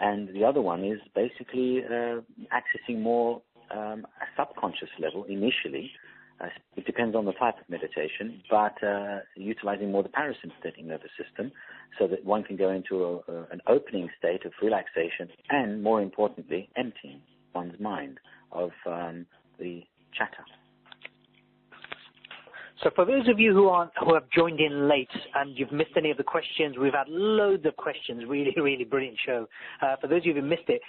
And the other one is basically accessing more a subconscious level initially. It depends on the type of meditation, but utilizing more the parasympathetic nervous system so that one can go into an opening state of relaxation and, more importantly, emptying one's mind of the chatter. So for those of you who have joined in late and you've missed any of the questions, we've had loads of questions, really, really brilliant show. For those of you who missed it,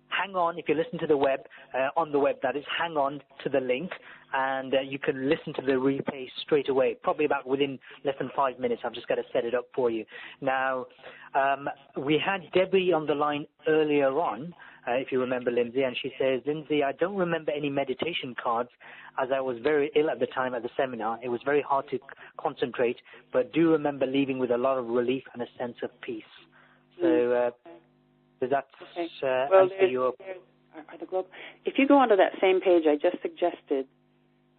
hang on, if you listen to the web, on the web that is, hang on to the link and you can listen to the replay straight away, probably about within less than 5 minutes. I've just got to set it up for you. Now, we had Debbie on the line earlier on, if you remember, Lindsay, and she says, Lindsay, I don't remember any meditation cards as I was very ill at the time at the seminar. It was very hard to concentrate, but do remember leaving with a lot of relief and a sense of peace. So does that answer your... If you go onto that same page I just suggested,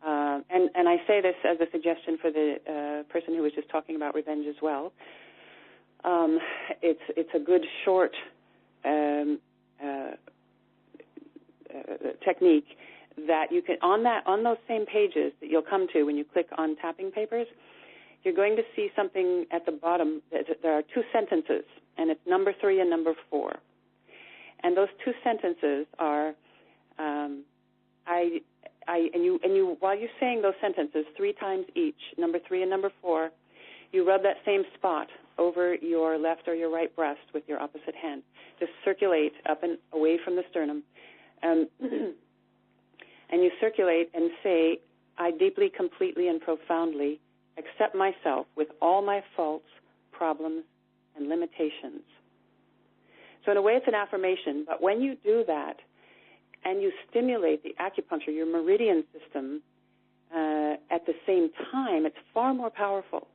and I say this as a suggestion for the person who was just talking about revenge as well, it's a good short technique that you can on those same pages that you'll come to when you click on tapping papers. You're going to see something at the bottom. There are 2 sentences, and it's number 3 and number 4. And those 2 sentences are, while you're saying those sentences 3 times each, number 3 and number 4, you rub that same spot over your left or your right breast with your opposite hand. Just circulate up and away from the sternum. And you circulate and say, I deeply, completely, and profoundly accept myself with all my faults, problems, and limitations. So in a way it's an affirmation, but when you do that and you stimulate the acupuncture, your meridian system, at the same time, it's far more powerful.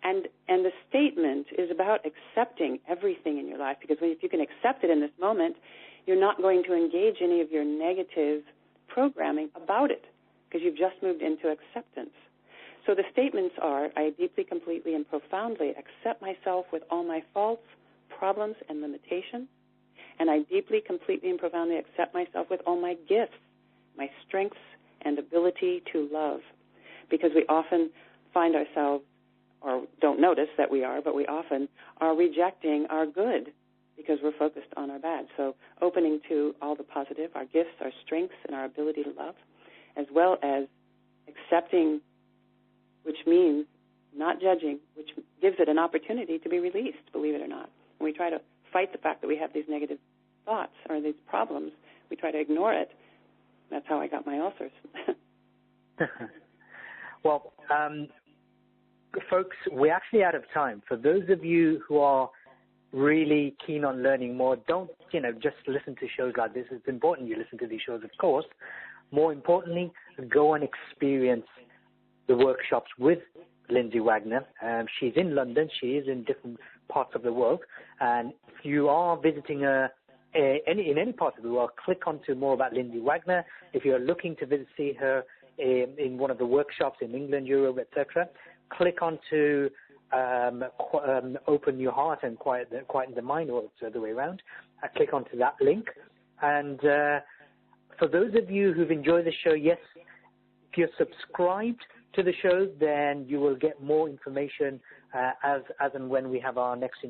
And the statement is about accepting everything in your life, because if you can accept it in this moment, you're not going to engage any of your negative programming about it, because you've just moved into acceptance. So the statements are, I deeply, completely, and profoundly accept myself with all my faults, problems, and limitations, and I deeply, completely, and profoundly accept myself with all my gifts, my strengths, and ability to love. Because we often find ourselves, or don't notice that we are, but we often are rejecting our good because we're focused on our bad. So opening to all the positive, our gifts, our strengths, and our ability to love, as well as accepting, which means not judging, which gives it an opportunity to be released, believe it or not. When we try to fight the fact that we have these negative thoughts or these problems, we try to ignore it. That's how I got my ulcers. Well, folks, we're actually out of time. For those of you who are really keen on learning more, don't, just listen to shows like this. It's important you listen to these shows, of course. More importantly, go and experience the workshops with Lindsay Wagner. She's in London. She is in different parts of the world. And if you are visiting her in any part of the world, click on to more about Lindsay Wagner. If you're looking to see her in one of the workshops in England, Europe, etc., click on to open your heart and quieten the mind, or it's the other way around. Click onto that link. And for those of you who've enjoyed the show, yes, if you're subscribed to the show, then you will get more information as and when we have our next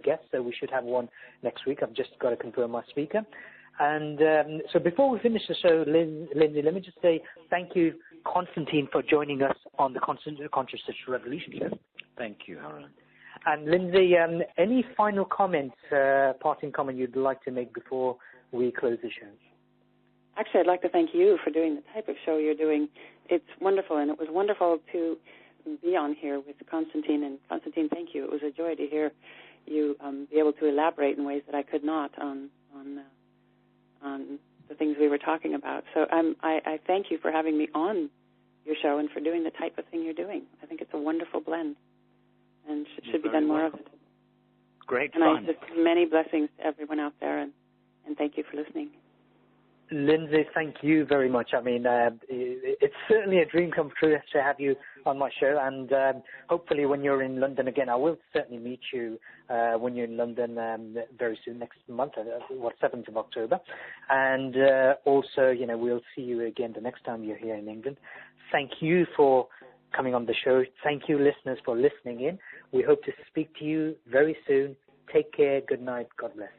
guest. So we should have one next week. I've just got to confirm my speaker. And so before we finish the show, Lindsay, let me just say thank you, Konstantin, for joining us on the Consciousness Revolution show. Thank you, Harun. And Lindsay, any final comments, parting comment you'd like to make before we close the show? Actually, I'd like to thank you for doing the type of show you're doing. It's wonderful, and it was wonderful to be on here with Konstantin. And Konstantin, thank you. It was a joy to hear you be able to elaborate in ways that I could not on the things we were talking about. So I thank you for having me on your show and for doing the type of thing you're doing. I think it's a wonderful blend, and should be done more of it. Great and fun. I just many blessings to everyone out there, and thank you for listening. Lindsay, thank you very much. I mean, it's certainly a dream come true to have you on my show, and hopefully when you're in London again, I will certainly meet you when you're in London very soon, next month, 7th of October. And also, we'll see you again the next time you're here in England. Thank you for coming on the show. Thank you, listeners, for listening in. We hope to speak to you very soon. Take care. Good night. God bless.